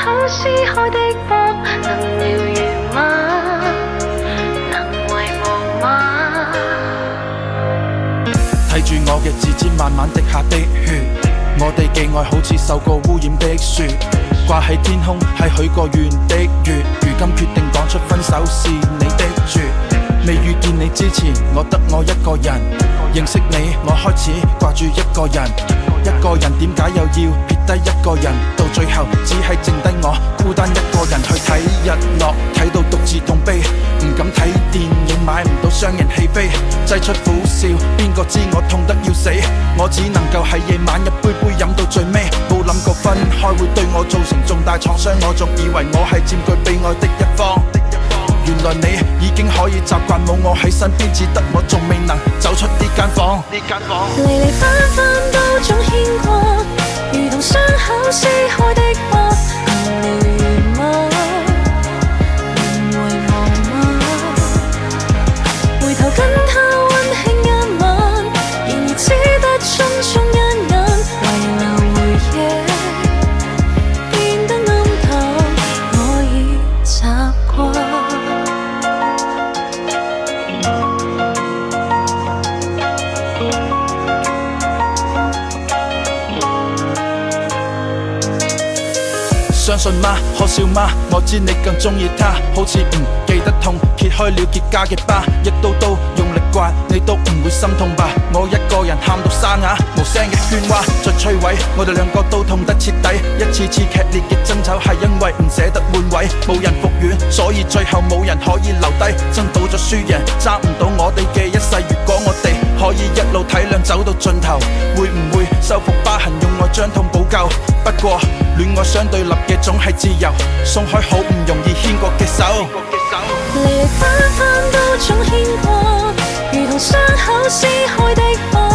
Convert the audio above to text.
口撕開的波，能療癒嗎？能遺忘嗎？睇住我嘅指尖慢慢滴下的血，我哋嘅愛好似受過污染的雪，掛喺天空係許過願的月，如今決定講出分手是你的絕。未遇見你之前，我得我一個人，認識你我開始掛住一個人，一個人點解又要撇低一個人？到最後只係剩低我孤單一個人去睇日落，睇到獨自痛悲，唔敢睇電影，買唔到雙人戲飛，擠出苦笑，邊個知我痛得要死？我只能夠喺夜晚一杯杯飲到最尾，冇諗過分開會對我造成重大創傷，我仲以為我係佔據被愛的一方，原來你已經可以習慣冇我喺身邊，只得我仲未能走出呢間房。離離分分多種牽掛，如同傷口撕開的疤，能療癒嗎？能遺忘嗎？回頭跟他溫馨一晚，然而只得匆匆一眼，遺留回憶變得暗淡，我已習慣。相信嗎？可笑嗎？我知你更鍾意他，好似唔記得痛，揭開了結痂嘅疤，一刀刀用力刮，你都唔會心痛吧？我一個人喊到沙啞，無聲嘅喧嘩在摧毀，我哋兩個都痛得徹底，一次次劇烈嘅爭吵係因為唔捨得換位，冇人復原，所以最後冇人可以留低，爭到咗輸贏，爭唔到我哋嘅一世。如果我哋可以一路體諒走到盡頭，會唔會修復疤痕，用愛將痛補救？不過戀愛相對立嘅總係自由，鬆開好唔容易牽過嘅手。離離分分多種牽掛，如同傷口撕開的疤。